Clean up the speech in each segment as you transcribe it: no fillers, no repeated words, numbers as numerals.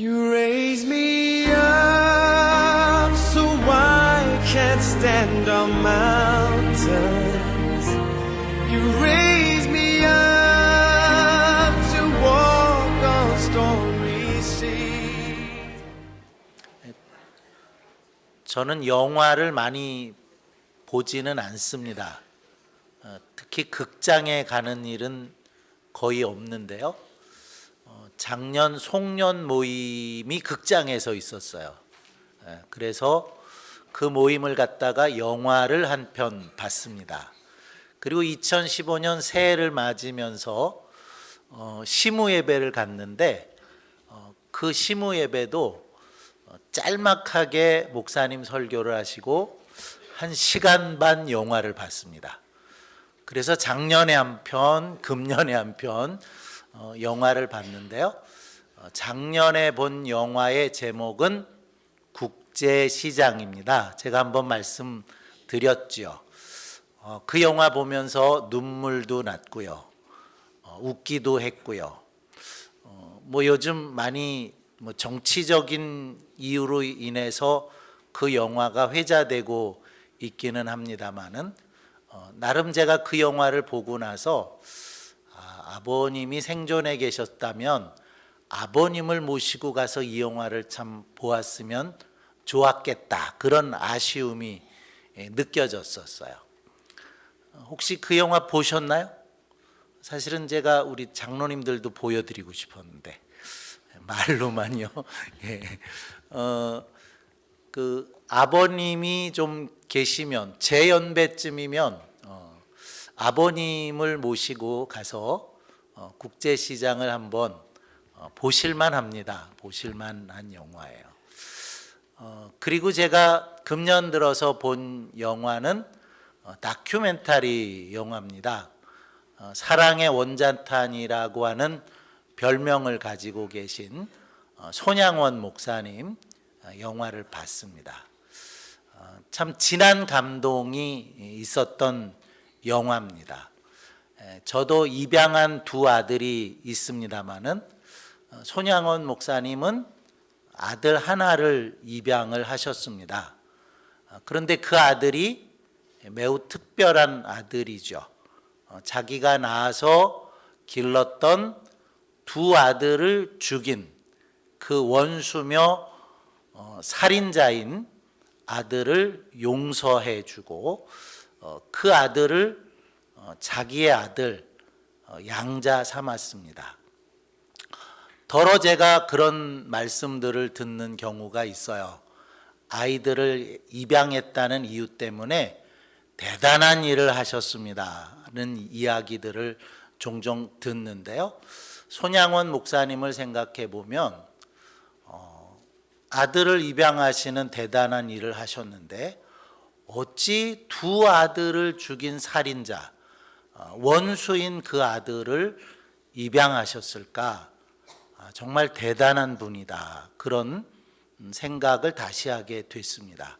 You raise me up so I can't stand on mountains. You raise me up to walk on stormy seas. 저는 영화를 많이 보지는 않습니다. 특히 극장에 가는 일은 거의 없는데요. 작년 송년 모임이 극장에서 있었어요. 그래서 그 모임을 갖다가 영화를 한 편 봤습니다. 그리고 2015년 새해를 맞으면서 시무 예배를 갔는데 그 시무 예배도 짤막하게 목사님 설교를 하시고 1시간 반 영화를 봤습니다. 그래서 작년에 한 편, 금년에 한 편 영화를 봤는데요. 작년에 본 영화의 제목은 국제시장입니다. 제가 한번 말씀드렸죠. 그 영화 보면서 눈물도 났고요. 웃기도 했고요. 요즘 많이 정치적인 이유로 인해서 그 영화가 회자되고 있기는 합니다만은 나름 제가 그 영화를 보고 나서 아버님이 생존해 계셨다면 아버님을 모시고 가서 이 영화를 참 보았으면 좋았겠다, 그런 아쉬움이 느껴졌었어요. 혹시 그 영화 보셨나요? 사실은 제가 우리 장로님들도 보여드리고 싶었는데 말로만요. 예. 그 아버님이 좀 계시면, 제 연배쯤이면 아버님을 모시고 가서 국제시장을 한번 보실만 합니다. 보실만한 영화예요. 그리고 제가 금년 들어서 본 영화는 다큐멘터리 영화입니다. 사랑의 원자탄이라고 하는 별명을 가지고 계신 손양원 목사님 영화를 봤습니다. 참 진한 감동이 있었던 영화입니다. 저도 입양한 두 아들이 있습니다마는 손양원 목사님은 아들 하나를 입양을 하셨습니다. 그런데 그 아들이 매우 특별한 아들이죠. 자기가 낳아서 길렀던 두 아들을 죽인 그 원수며 살인자인 아들을 용서해 주고 그 아들을 자기의 아들 양자 삼았습니다. 더러 제가 그런 말씀들을 듣는 경우가 있어요. 아이들을 입양했다는 이유 때문에 대단한 일을 하셨습니다는 이야기들을 종종 듣는데요. 손양원 목사님을 생각해 보면 아들을 입양하시는 대단한 일을 하셨는데 어찌 두 아들을 죽인 살인자, 원수인 그 아들을 입양하셨을까? 정말 대단한 분이다, 그런 생각을 다시 하게 됐습니다.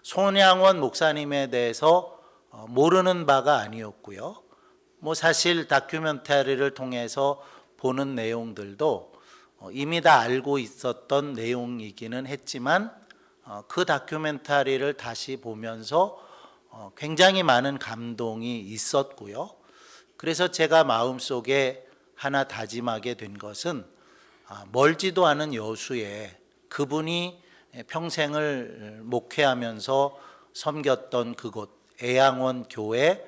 손양원 목사님에 대해서 모르는 바가 아니었고요. 사실 다큐멘터리를 통해서 보는 내용들도 이미 다 알고 있었던 내용이기는 했지만 그 다큐멘터리를 다시 보면서 굉장히 많은 감동이 있었고요. 그래서 제가 마음속에 하나 다짐하게 된 것은 멀지도 않은 여수에 그분이 평생을 목회하면서 섬겼던 그곳 애양원 교회,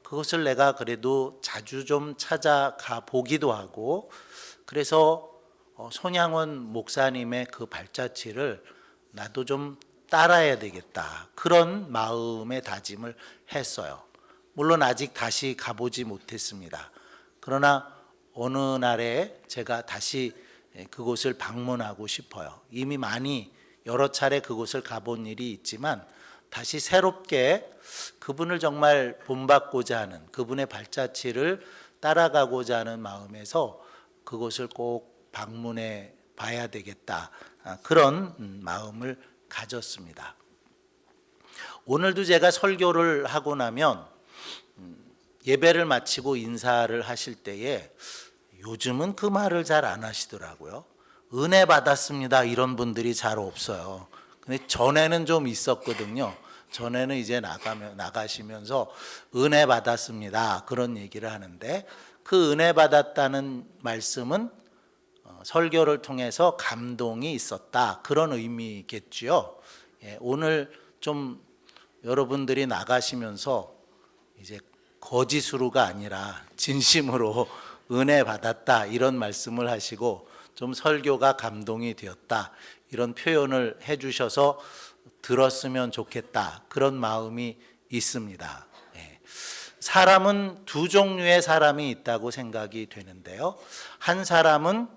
그것을 내가 그래도 자주 좀 찾아가 보기도 하고, 그래서 손양원 목사님의 그 발자취를 나도 좀 따라야 되겠다, 그런 마음의 다짐을 했어요. 물론 아직 다시 가보지 못했습니다. 그러나 어느 날에 제가 다시 그곳을 방문하고 싶어요. 이미 많이 여러 차례 그곳을 가본 일이 있지만 다시 새롭게 그분을 정말 본받고자 하는, 그분의 발자취를 따라가고자 하는 마음에서 그곳을 꼭 방문해 봐야 되겠다, 그런 마음을 가졌습니다. 오늘도 제가 설교를 하고 나면 예배를 마치고 인사를 하실 때에 요즘은 그 말을 잘 안 하시더라고요. 은혜 받았습니다 이런 분들이 잘 없어요. 근데 전에는 좀 있었거든요. 전에는 이제 나가시면서 은혜 받았습니다 그런 얘기를 하는데, 그 은혜 받았다는 말씀은 설교를 통해서 감동이 있었다 그런 의미겠지요. 오늘 좀 여러분들이 나가시면서 이제 거짓으로가 아니라 진심으로 은혜 받았다 이런 말씀을 하시고, 좀 설교가 감동이 되었다 이런 표현을 해주셔서 들었으면 좋겠다 그런 마음이 있습니다. 사람은 두 종류의 사람이 있다고 생각이 되는데요. 한 사람은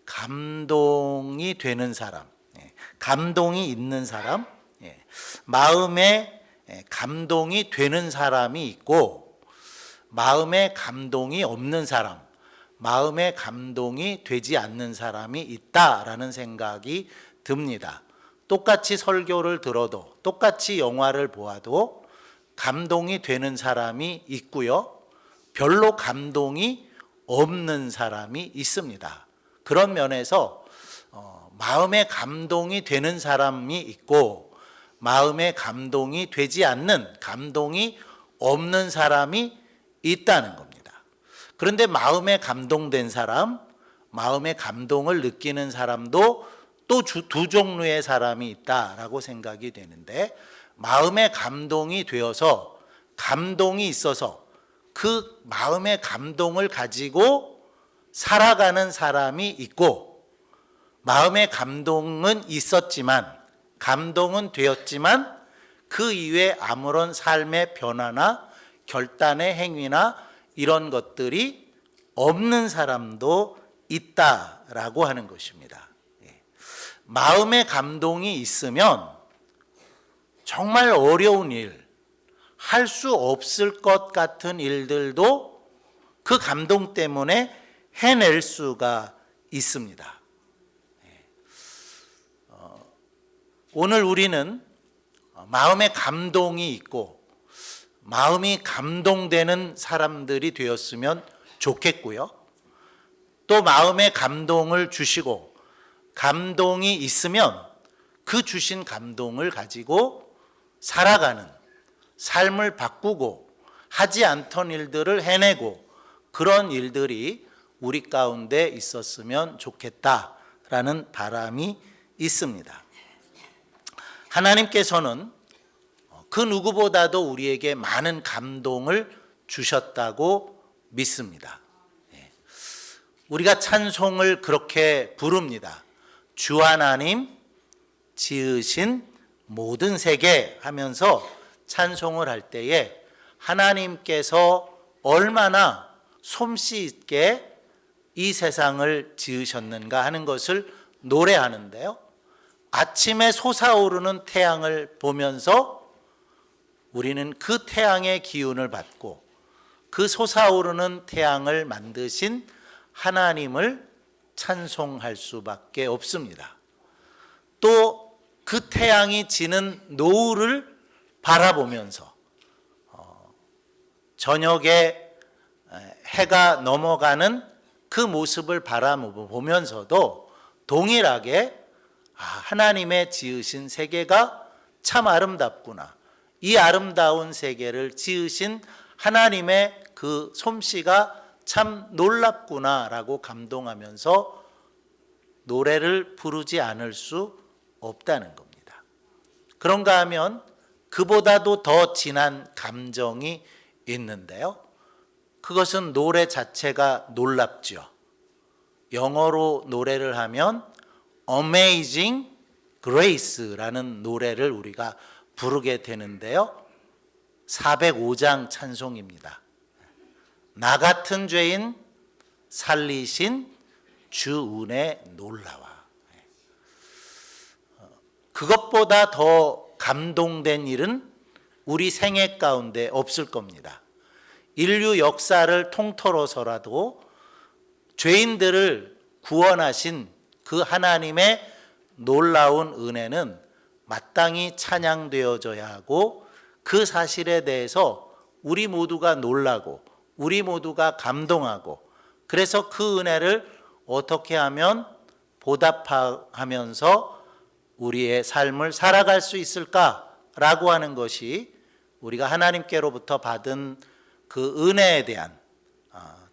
감동이 되는 사람, 감동이 있는 사람, 마음에 감동이 되는 사람이 있고, 마음에 감동이 없는 사람, 마음에 감동이 되지 않는 사람이 있다라는 생각이 듭니다. 똑같이 설교를 들어도, 똑같이 영화를 보아도 감동이 되는 사람이 있고요, 별로 감동이 없는 사람이 있습니다. 그런 면에서 마음에 감동이 되는 사람이 있고, 마음에 감동이 되지 않는, 감동이 없는 사람이 있다는 겁니다. 그런데 마음에 감동된 사람, 마음에 감동을 느끼는 사람도 또 두 종류의 사람이 있다라고 생각이 되는데, 마음에 감동이 되어서, 감동이 있어서 그 마음의 감동을 가지고 살아가는 사람이 있고, 마음의 감동은 있었지만, 감동은 되었지만 그 이외에 아무런 삶의 변화나 결단의 행위나 이런 것들이 없는 사람도 있다라고 하는 것입니다. 마음의 감동이 있으면 정말 어려운 일, 할 수 없을 것 같은 일들도 그 감동 때문에 해낼 수가 있습니다. 오늘 우리는 마음에 감동이 있고 마음이 감동되는 사람들이 되었으면 좋겠고요, 또 마음에 감동을 주시고 감동이 있으면 그 주신 감동을 가지고 살아가는, 삶을 바꾸고 하지 않던 일들을 해내고, 그런 일들이 우리 가운데 있었으면 좋겠다라는 바람이 있습니다. 하나님께서는 그 누구보다도 우리에게 많은 감동을 주셨다고 믿습니다. 우리가 찬송을 그렇게 부릅니다. 주 하나님 지으신 모든 세계 하면서 찬송을 할 때에 하나님께서 얼마나 솜씨 있게 이 세상을 지으셨는가 하는 것을 노래하는데요, 아침에 솟아오르는 태양을 보면서 우리는 그 태양의 기운을 받고 그 솟아오르는 태양을 만드신 하나님을 찬송할 수밖에 없습니다. 또 그 태양이 지는 노을을 바라보면서 저녁에 해가 넘어가는 그 모습을 바라보면서도 동일하게 하나님의 지으신 세계가 참 아름답구나, 이 아름다운 세계를 지으신 하나님의 그 솜씨가 참 놀랍구나 라고 감동하면서 노래를 부르지 않을 수 없다는 겁니다. 그런가 하면 그보다도 더 진한 감정이 있는데요, 그것은 노래 자체가 놀랍죠. 영어로 노래를 하면 Amazing Grace라는 노래를 우리가 부르게 되는데요, 405장 찬송입니다. 나 같은 죄인 살리신 주 은혜 놀라워. 그것보다 더 감동된 일은 우리 생애 가운데 없을 겁니다. 인류 역사를 통틀어서라도 죄인들을 구원하신 그 하나님의 놀라운 은혜는 마땅히 찬양되어져야 하고, 그 사실에 대해서 우리 모두가 놀라고 우리 모두가 감동하고, 그래서 그 은혜를 어떻게 하면 보답하면서 우리의 삶을 살아갈 수 있을까라고 하는 것이 우리가 하나님께로부터 받은 그 은혜에 대한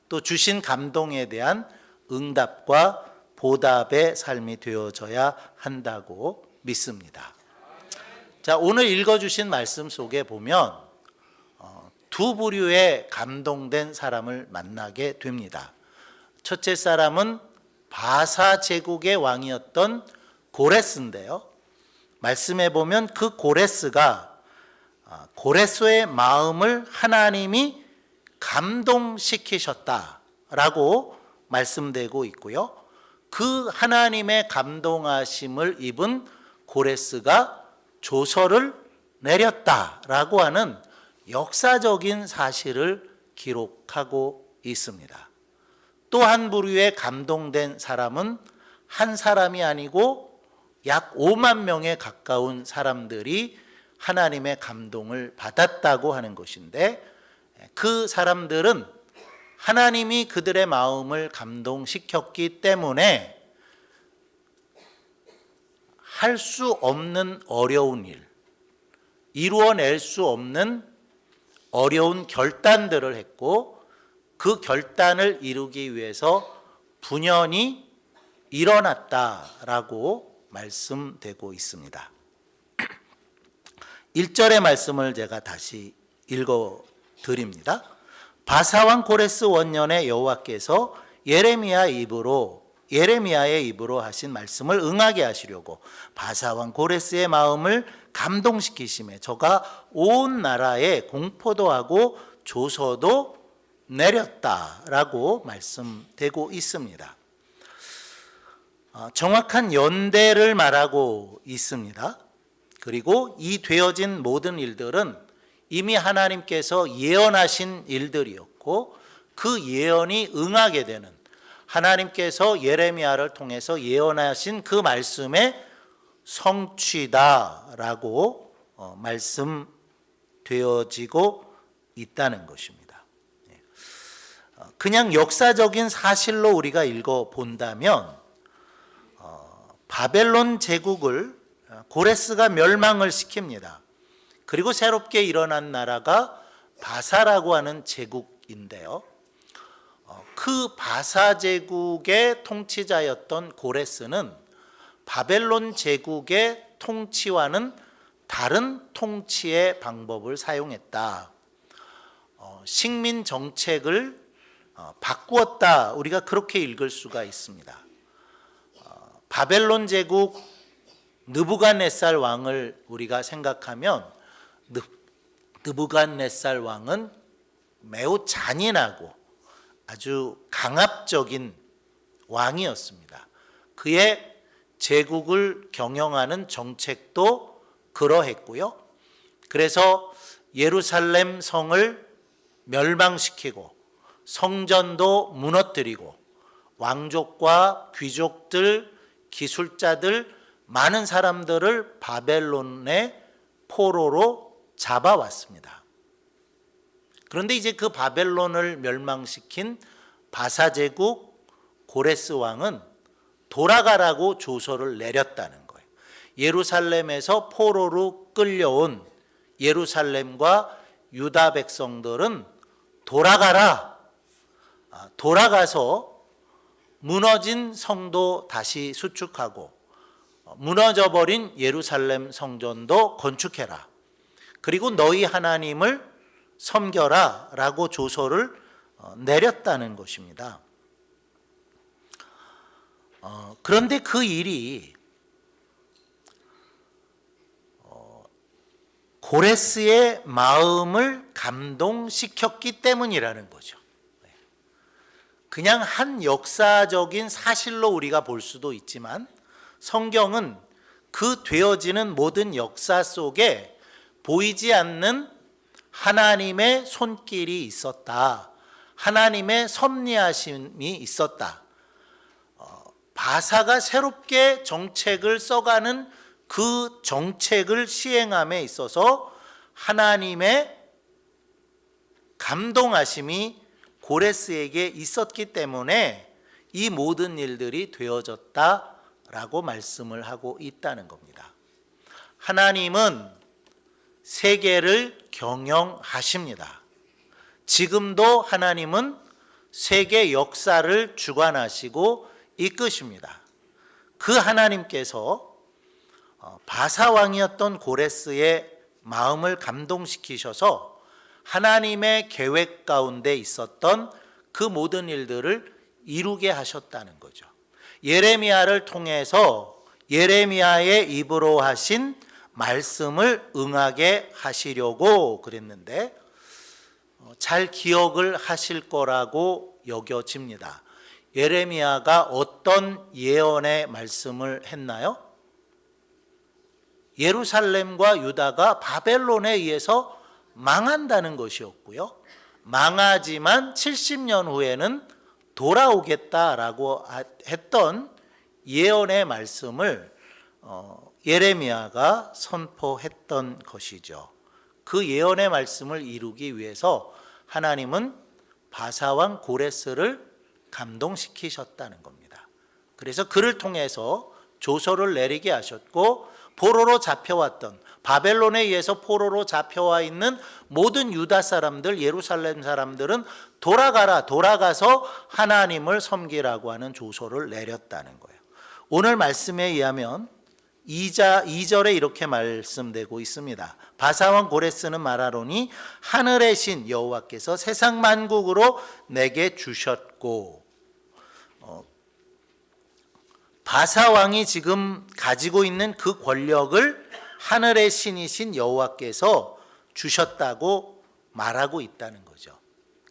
또 주신 감동에 대한 응답과 보답의 삶이 되어져야 한다고 믿습니다. 자, 오늘 읽어주신 말씀 속에 보면 두 부류의 감동된 사람을 만나게 됩니다. 첫째 사람은 바사 제국의 왕이었던 고레스인데요. 말씀해 보면 그 고레스가 고레스의 마음을 하나님이 감동시키셨다라고 말씀되고 있고요. 그 하나님의 감동하심을 입은 고레스가 조서를 내렸다라고 하는 역사적인 사실을 기록하고 있습니다. 또 한 부류의 감동된 사람은 한 사람이 아니고 약 5만 명에 가까운 사람들이 하나님의 감동을 받았다고 하는 것인데, 그 사람들은 하나님이 그들의 마음을 감동시켰기 때문에 할 수 없는 어려운 일, 이루어낼 수 없는 어려운 결단들을 했고, 그 결단을 이루기 위해서 분연히 일어났다라고 말씀되고 있습니다. 1절의 말씀을 제가 다시 읽어드립니다. 바사왕 고레스 원년에 여호와께서 예레미야의 입으로 하신 말씀을 응하게 하시려고 바사왕 고레스의 마음을 감동시키심에 저가 온 나라에 공포도 하고 조서도 내렸다라고 말씀되고 있습니다. 정확한 연대를 말하고 있습니다. 그리고 이 되어진 모든 일들은 이미 하나님께서 예언하신 일들이었고, 그 예언이 응하게 되는, 하나님께서 예레미야를 통해서 예언하신 그 말씀의 성취다라고 말씀되어지고 있다는 것입니다. 그냥 역사적인 사실로 우리가 읽어본다면 바벨론 제국을 고레스가 멸망을 시킵니다. 그리고 새롭게 일어난 나라가 바사라고 하는 제국인데요. 그 바사 제국의 통치자였던 고레스는 바벨론 제국의 통치와는 다른 통치의 방법을 사용했다. 식민 정책을 바꾸었다. 우리가 그렇게 읽을 수가 있습니다. 바벨론 제국 느부갓네살 왕을 우리가 생각하면 느부갓네살 왕은 매우 잔인하고 아주 강압적인 왕이었습니다. 그의 제국을 경영하는 정책도 그러했고요. 그래서 예루살렘 성을 멸망시키고 성전도 무너뜨리고 왕족과 귀족들, 기술자들, 많은 사람들을 바벨론의 포로로 잡아왔습니다. 그런데 이제 그 바벨론을 멸망시킨 바사제국 고레스 왕은 돌아가라고 조서를 내렸다는 거예요. 예루살렘에서 포로로 끌려온 예루살렘과 유다 백성들은 돌아가라. 돌아가서 무너진 성도 다시 수축하고 무너져버린 예루살렘 성전도 건축해라. 그리고 너희 하나님을 섬겨라 라고 조서를 내렸다는 것입니다. 그런데 그 일이 고레스의 마음을 감동시켰기 때문이라는 거죠. 그냥 한 역사적인 사실로 우리가 볼 수도 있지만 성경은 그 되어지는 모든 역사 속에 보이지 않는 하나님의 손길이 있었다. 하나님의 섭리하심이 있었다. 바사가 새롭게 정책을 써가는 그 정책을 시행함에 있어서 하나님의 감동하심이 고레스에게 있었기 때문에 이 모든 일들이 되어졌다 라고 말씀을 하고 있다는 겁니다. 하나님은 세계를 경영하십니다. 지금도 하나님은 세계 역사를 주관하시고 이끄십니다. 그 하나님께서 바사왕이었던 고레스의 마음을 감동시키셔서 하나님의 계획 가운데 있었던 그 모든 일들을 이루게 하셨다는 거죠. 예레미야를 통해서 예레미야의 입으로 하신 말씀을 응하게 하시려고 그랬는데 잘 기억을 하실 거라고 여겨집니다. 예레미야가 어떤 예언의 말씀을 했나요? 예루살렘과 유다가 바벨론에 의해서 망한다는 것이었고요. 망하지만 70년 후에는 돌아오겠다라고 했던 예언의 말씀을 예레미야가 선포했던 것이죠. 그 예언의 말씀을 이루기 위해서 하나님은 바사왕 고레스를 감동시키셨다는 겁니다. 그래서 그를 통해서 조서를 내리게 하셨고 포로로 잡혀왔던 바벨론에 의해서 포로로 잡혀와 있는 모든 유다 사람들, 예루살렘 사람들은 돌아가서 하나님을 섬기라고 하는 조서를 내렸다는 거예요. 오늘 말씀에 의하면 2절에 이렇게 말씀되고 있습니다. 바사왕 고레스는 말하노니 하늘의 신 여호와께서 세상 만국으로 내게 주셨고, 바사왕이 지금 가지고 있는 그 권력을 하늘의 신이신 여호와께서 주셨다고 말하고 있다는 거죠.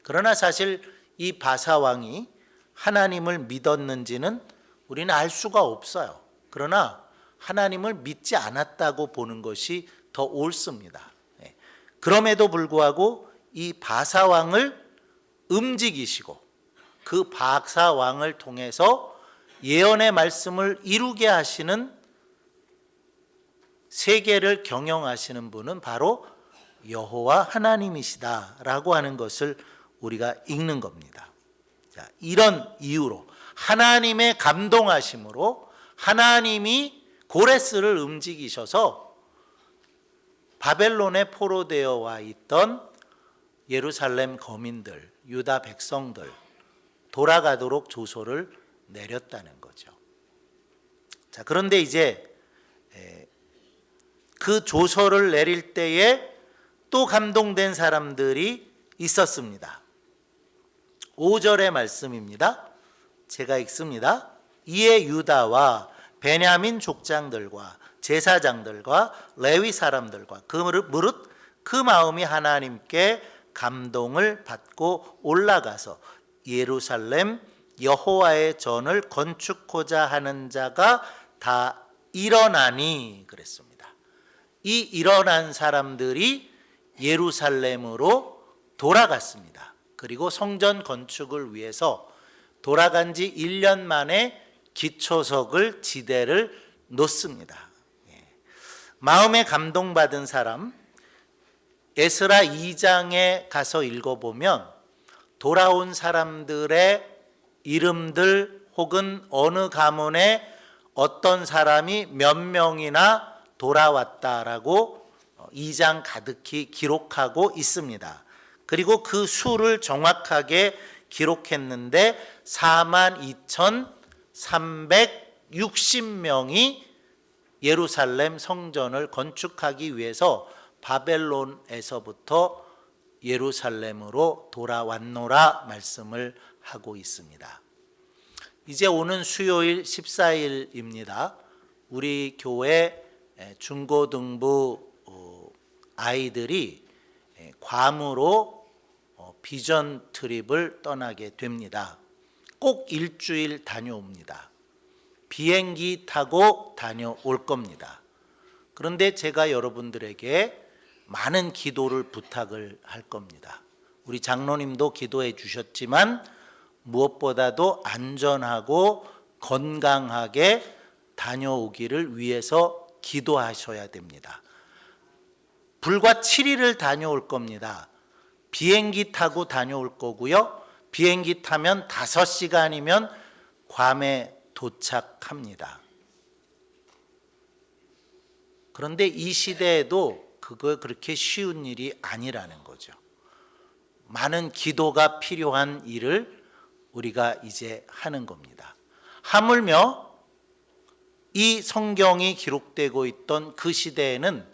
그러나 사실 이 바사왕이 하나님을 믿었는지는 우리는 알 수가 없어요. 그러나 하나님을 믿지 않았다고 보는 것이 더 옳습니다. 그럼에도 불구하고 이 바사왕을 움직이시고 그 바사왕을 통해서 예언의 말씀을 이루게 하시는, 세계를 경영하시는 분은 바로 여호와 하나님이시다라고 하는 것을 우리가 읽는 겁니다. 자, 이런 이유로 하나님의 감동하심으로 하나님이 고레스를 움직이셔서 바벨론에 포로되어 와 있던 예루살렘 거민들, 유다 백성들 돌아가도록 조서를 내렸다는 거죠. 자, 그런데 이제 그 조서를 내릴 때에 또 감동된 사람들이 있었습니다. 5절의 말씀입니다. 제가 읽습니다. 이에 유다와 베냐민 족장들과 제사장들과 레위 사람들과 무릇 그 마음이 하나님께 감동을 받고 올라가서 예루살렘 여호와의 전을 건축하고자 하는 자가 다 일어나니 그랬습니다. 이 일어난 사람들이 예루살렘으로 돌아갔습니다. 그리고 성전 건축을 위해서 돌아간 지 1년 만에 기초석을 지대를 놓습니다. 마음에 감동받은 사람, 에스라 2장에 가서 읽어보면 돌아온 사람들의 이름들 혹은 어느 가문에 어떤 사람이 몇 명이나 돌아왔다라고 2장 가득히 기록하고 있습니다. 그리고 그 수를 정확하게 기록했는데 42,360명이 예루살렘 성전을 건축하기 위해서 바벨론에서부터 예루살렘으로 돌아왔노라 말씀을 하고 있습니다. 이제 오는 수요일 14일입니다. 우리 교회 중고등부 아이들이 괌으로 비전 트립을 떠나게 됩니다. 꼭 일주일 다녀옵니다. 비행기 타고 다녀올 겁니다. 그런데 제가 여러분들에게 많은 기도를 부탁을 할 겁니다. 우리 장로님도 기도해 주셨지만 무엇보다도 안전하고 건강하게 다녀오기를 위해서 기도하셔야 됩니다. 불과 7일을 다녀올 겁니다. 비행기 타고 다녀올 거고요. 비행기 타면 5시간이면 괌에 도착합니다. 그런데 이 시대에도 그거 그렇게 쉬운 일이 아니라는 거죠. 많은 기도가 필요한 일을 우리가 이제 하는 겁니다. 하물며 이 성경이 기록되고 있던 그 시대에는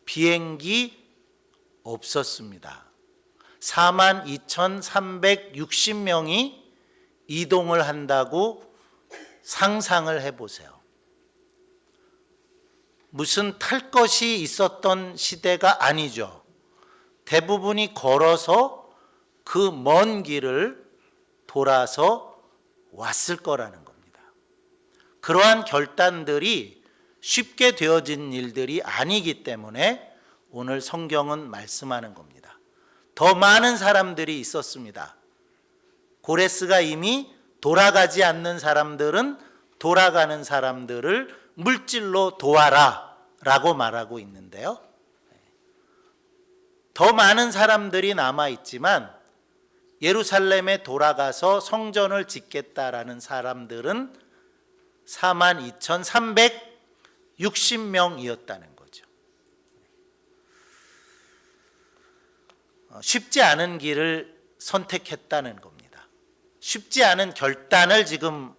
비행기 없었습니다. 42,360명이 이동을 한다고 상상을 해보세요. 무슨 탈 것이 있었던 시대가 아니죠. 대부분이 걸어서 그 먼 길을 돌아서 왔을 거라는 겁니다. 그러한 결단들이 쉽게 되어진 일들이 아니기 때문에 오늘 성경은 말씀하는 겁니다. 더 많은 사람들이 있었습니다. 고레스가 이미 돌아가지 않는 사람들은 돌아가는 사람들을 물질로 도와라 라고 말하고 있는데요. 더 많은 사람들이 남아있지만 예루살렘에 돌아가서 성전을 짓겠다라는 사람들은 42,360명이었다는 거죠. 쉽지 않은 길을 선택했다는 겁니다. 쉽지 않은 결단을 지금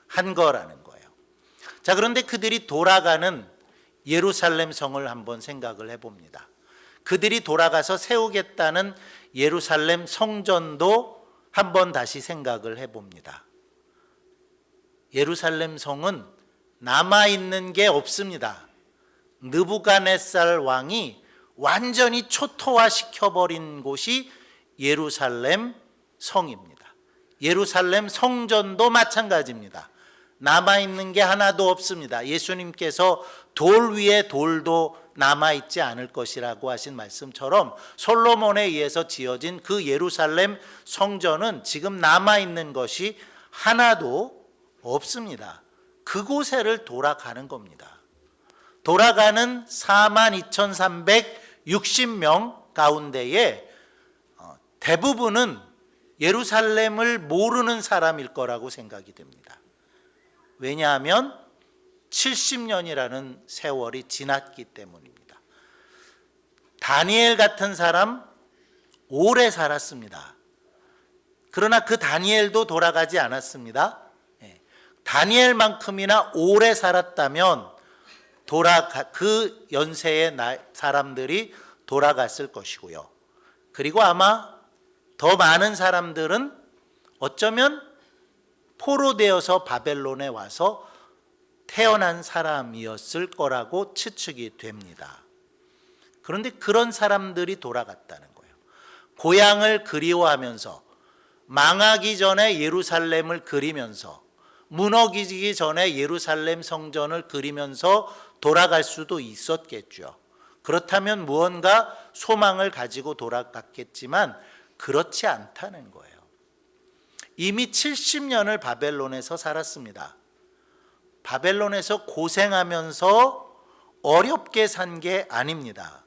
한 거라는 거예요. 자, 그런데 그들이 돌아가는 예루살렘 성을 한번 생각을 해봅니다. 그들이 돌아가서 세우겠다는 예루살렘 성전도 한번 다시 생각을 해봅니다. 예루살렘 성은 남아있는 게 없습니다. 느부갓네살 왕이 완전히 초토화시켜버린 곳이 예루살렘 성입니다. 예루살렘 성전도 마찬가지입니다. 남아있는 게 하나도 없습니다. 예수님께서 돌 위에 돌도 남아있지 않을 것이라고 하신 말씀처럼 솔로몬에 의해서 지어진 그 예루살렘 성전은 지금 남아있는 것이 하나도 없습니다. 그곳에를 돌아가는 겁니다. 돌아가는 42,360명 가운데에 대부분은 예루살렘을 모르는 사람일 거라고 생각이 됩니다. 왜냐하면 70년이라는 세월이 지났기 때문입니다. 다니엘 같은 사람 오래 살았습니다. 그러나 그 다니엘도 돌아가지 않았습니다. 다니엘만큼이나 오래 살았다면 그 연세의 사람들이 돌아갔을 것이고요. 그리고 아마 더 많은 사람들은 어쩌면 포로되어서 바벨론에 와서 태어난 사람이었을 거라고 추측이 됩니다. 그런데 그런 사람들이 돌아갔다는 거예요. 고향을 그리워하면서 망하기 전에 예루살렘을 그리면서 무너지기 전에 예루살렘 성전을 그리면서 돌아갈 수도 있었겠죠. 그렇다면 무언가 소망을 가지고 돌아갔겠지만 그렇지 않다는 거예요. 이미 70년을 바벨론에서 살았습니다. 바벨론에서 고생하면서 어렵게 산 게 아닙니다.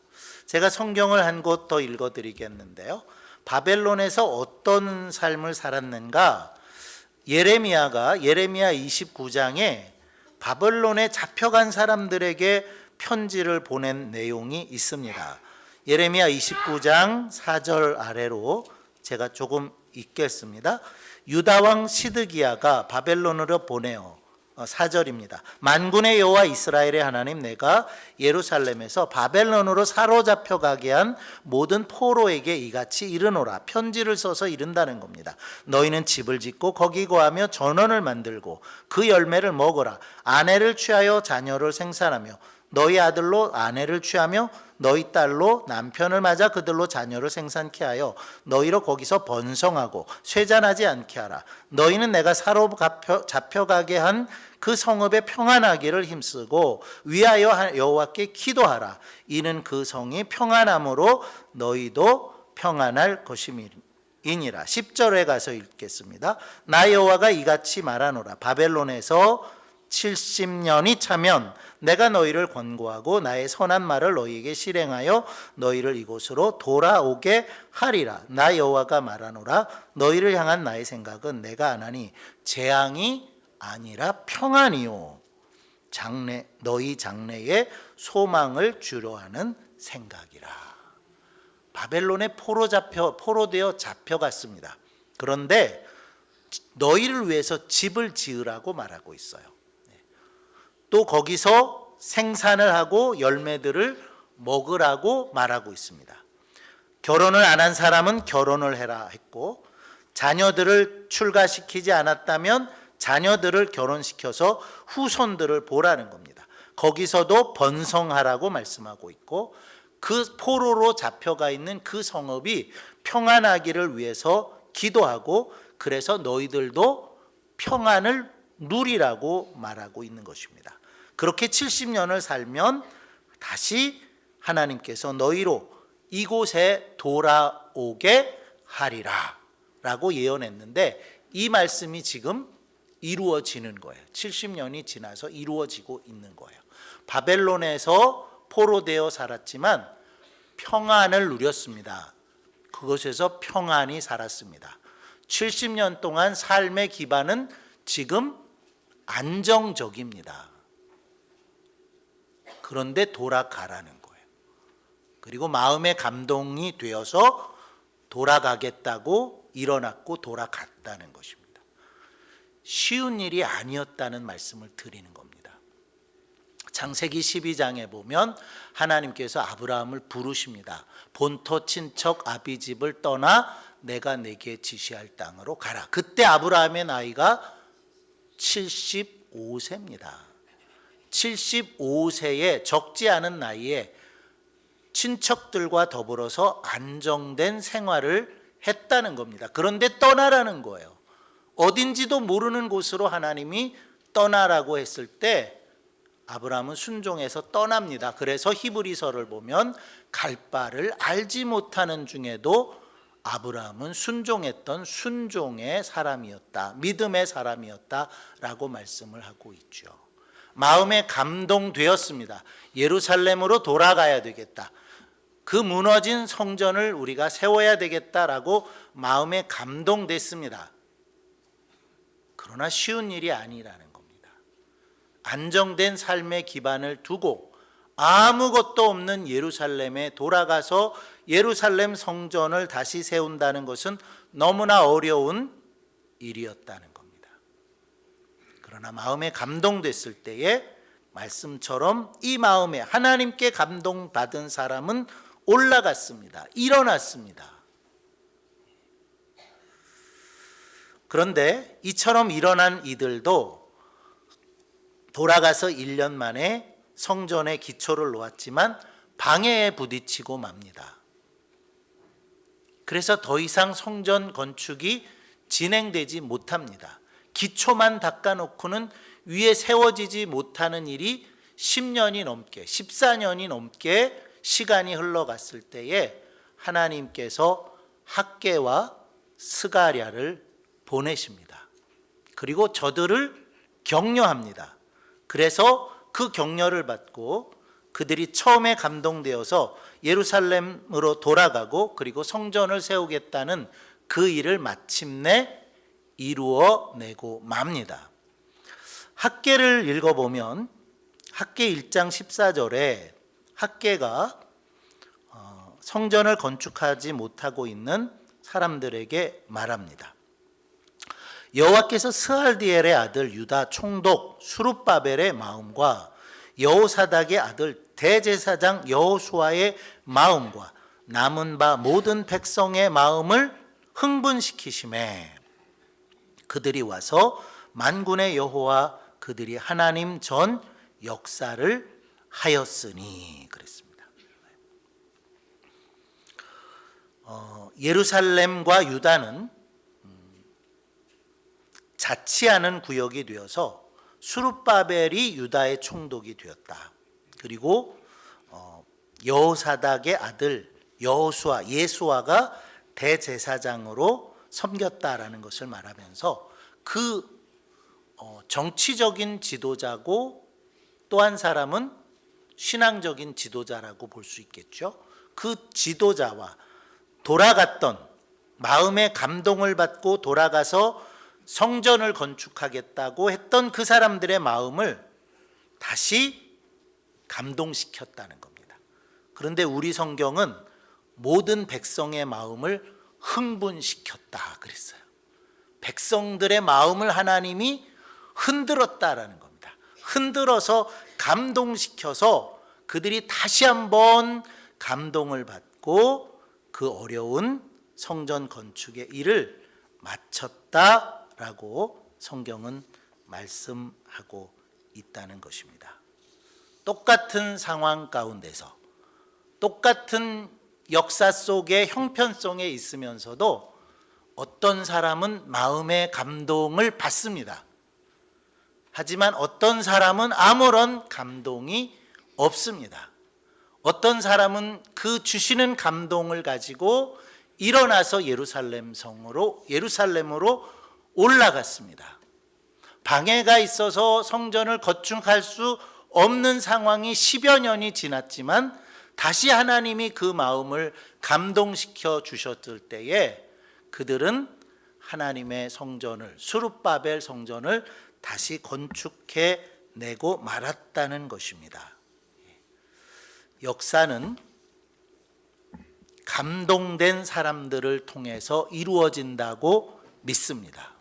제가 성경을 한 곳 더 읽어드리겠는데요. 바벨론에서 어떤 삶을 살았는가? 예레미야 29장에 바벨론에 잡혀간 사람들에게 편지를 보낸 내용이 있습니다. 예레미야 29장 4절 아래로 제가 조금 읽겠습니다. 유다 왕 시드기야가 바벨론으로 보내어 4절입니다. 만군의 여호와 이스라엘의 하나님, 내가 예루살렘에서 바벨론으로 사로잡혀 가게 한 모든 포로에게 이같이 이르노라. 편지를 써서 이른다는 겁니다. 너희는 집을 짓고 거기 거하며 전원을 만들고 그 열매를 먹어라. 아내를 취하여 자녀를 생산하며 너희 아들로 아내를 취하며 너희 딸로 남편을 맞아 그들로 자녀를 생산케 하여 너희로 거기서 번성하고 쇠잔하지 않게 하라. 너희는 내가 사로잡혀가게 한 그 성읍에 평안하기를 힘쓰고 위하여 여호와께 기도하라. 이는 그 성이 평안함으로 너희도 평안할 것임이니라. 10절에 가서 읽겠습니다. 나 여호와가 이같이 말하노라. 바벨론에서 70년이 차면 내가 너희를 권고하고 나의 선한 말을 너희에게 실행하여 너희를 이곳으로 돌아오게 하리라. 나 여호와가 말하노라. 너희를 향한 나의 생각은 내가 안 하니 재앙이 아니라 평안이요. 너희 장래에 소망을 주려 하는 생각이라. 바벨론에 포로되어 잡혀갔습니다. 그런데 너희를 위해서 집을 지으라고 말하고 있어요. 또 거기서 생산을 하고 열매들을 먹으라고 말하고 있습니다. 결혼을 안 한 사람은 결혼을 해라 했고, 자녀들을 출가시키지 않았다면 자녀들을 결혼시켜서 후손들을 보라는 겁니다. 거기서도 번성하라고 말씀하고 있고, 그 포로로 잡혀가 있는 그 성읍이 평안하기를 위해서 기도하고, 그래서 너희들도 평안을 누리라고 말하고 있는 것입니다. 그렇게 70년을 살면 다시 하나님께서 너희로 이곳에 돌아오게 하리라 라고 예언했는데, 이 말씀이 지금 이루어지는 거예요. 70년이 지나서 이루어지고 있는 거예요. 바벨론에서 포로되어 살았지만 평안을 누렸습니다. 그곳에서 평안히 살았습니다. 70년 동안 삶의 기반은 지금 안정적입니다. 그런데 돌아가라는 거예요. 그리고 마음의 감동이 되어서 돌아가겠다고 일어났고 돌아갔다는 것입니다. 쉬운 일이 아니었다는 말씀을 드리는 겁니다. 창세기 12장에 보면 하나님께서 아브라함을 부르십니다. 본토 친척 아비집을 떠나 내가 내게 지시할 땅으로 가라. 그때 아브라함의 나이가 75세입니다. 75세에 적지 않은 나이에 친척들과 더불어서 안정된 생활을 했다는 겁니다. 그런데 떠나라는 거예요. 어딘지도 모르는 곳으로 하나님이 떠나라고 했을 때 아브라함은 순종해서 떠납니다. 그래서 히브리서를 보면 갈 바를 알지 못하는 중에도 아브라함은 순종했던 순종의 사람이었다, 믿음의 사람이었다라고 말씀을 하고 있죠. 마음에 감동되었습니다. 예루살렘으로 돌아가야 되겠다. 그 무너진 성전을 우리가 세워야 되겠다라고 마음에 감동됐습니다. 그러나 쉬운 일이 아니라는 겁니다. 안정된 삶의 기반을 두고 아무것도 없는 예루살렘에 돌아가서 예루살렘 성전을 다시 세운다는 것은 너무나 어려운 일이었다는 겁니다. 그러나 마음에 감동됐을 때에 말씀처럼 이 마음에 하나님께 감동받은 사람은 올라갔습니다. 일어났습니다. 그런데 이처럼 일어난 이들도 돌아가서 1년 만에 성전의 기초를 놓았지만 방해에 부딪히고 맙니다. 그래서 더 이상 성전 건축이 진행되지 못합니다. 기초만 닦아놓고는 위에 세워지지 못하는 일이 10년이 넘게 14년이 넘게 시간이 흘러갔을 때에 하나님께서 학개와 스가랴를 보내십니다. 그리고 저들을 격려합니다. 그래서 그 격려를 받고 그들이 처음에 감동되어서 예루살렘으로 돌아가고 그리고 성전을 세우겠다는 그 일을 마침내 이루어내고 맙니다. 학개를 읽어보면 학개 1장 14절에 학개가 성전을 건축하지 못하고 있는 사람들에게 말합니다. 여호와께서 스알디엘의 아들 유다 총독 수룹바벨의 마음과 여호사닥의 아들 대제사장 여호수아의 마음과 남은 바 모든 백성의 마음을 흥분시키심에 그들이 와서 만군의 여호와 그들이 하나님 전 역사를 하였으니 그랬습니다. 예루살렘과 유다는 자치하는 구역이 되어서 수룹바벨이 유다의 총독이 되었다. 그리고 여호사닥의 아들 여호수아 예수아가 대제사장으로 섬겼다라는 것을 말하면서 그 정치적인 지도자고 또 한 사람은 신앙적인 지도자라고 볼 수 있겠죠. 그 지도자와 돌아갔던 마음의 감동을 받고 돌아가서 성전을 건축하겠다고 했던 그 사람들의 마음을 다시 감동시켰다는 겁니다. 그런데 우리 성경은 모든 백성의 마음을 흥분시켰다 그랬어요. 백성들의 마음을 하나님이 흔들었다라는 겁니다. 흔들어서 감동시켜서 그들이 다시 한번 감동을 받고 그 어려운 성전 건축의 일을 마쳤다라고 성경은 말씀하고 있다는 것입니다. 똑같은 상황 가운데서 똑같은 역사 속의 형편성에 있으면서도 어떤 사람은 마음의 감동을 받습니다. 하지만 어떤 사람은 아무런 감동이 없습니다. 어떤 사람은 그 주시는 감동을 가지고 일어나서 예루살렘으로 올라갔습니다. 방해가 있어서 성전을 건축할 수 없는 상황이 10여 년이 지났지만 다시 하나님이 그 마음을 감동시켜 주셨을 때에 그들은 하나님의 성전을, 수룹바벨 성전을 다시 건축해 내고 말았다는 것입니다. 역사는 감동된 사람들을 통해서 이루어진다고 믿습니다.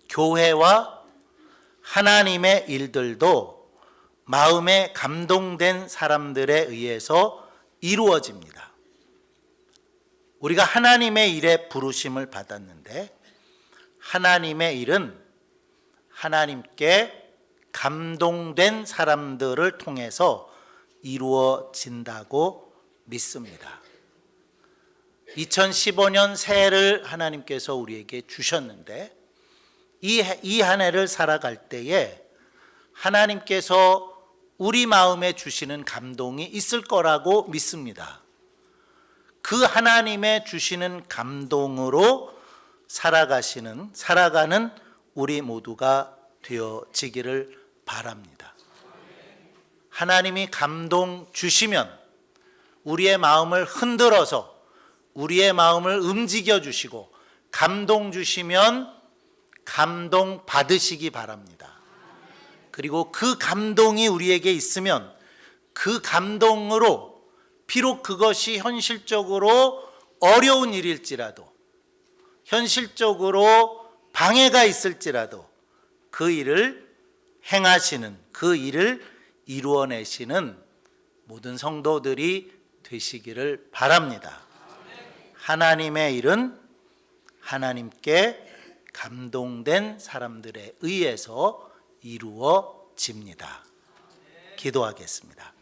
교회와 하나님의 일들도 마음에 감동된 사람들에 의해서 이루어집니다. 우리가 하나님의 일에 부르심을 받았는데 하나님의 일은 하나님께 감동된 사람들을 통해서 이루어진다고 믿습니다. 2015년 새해를 하나님께서 우리에게 주셨는데 이 한 해를 살아갈 때에 하나님께서 우리 마음에 주시는 감동이 있을 거라고 믿습니다. 그 하나님의 주시는 감동으로 살아가는 우리 모두가 되어지기를 바랍니다. 하나님이 감동 주시면 우리의 마음을 흔들어서 우리의 마음을 움직여 주시고 감동 주시면 감동 받으시기 바랍니다. 그리고 그 감동이 우리에게 있으면 그 감동으로 비록 그것이 현실적으로 어려운 일일지라도 현실적으로 방해가 있을지라도 그 일을 행하시는 그 일을 이루어내시는 모든 성도들이 되시기를 바랍니다. 하나님의 일은 하나님께 감동된 사람들에 의해서 이루어집니다. 기도하겠습니다.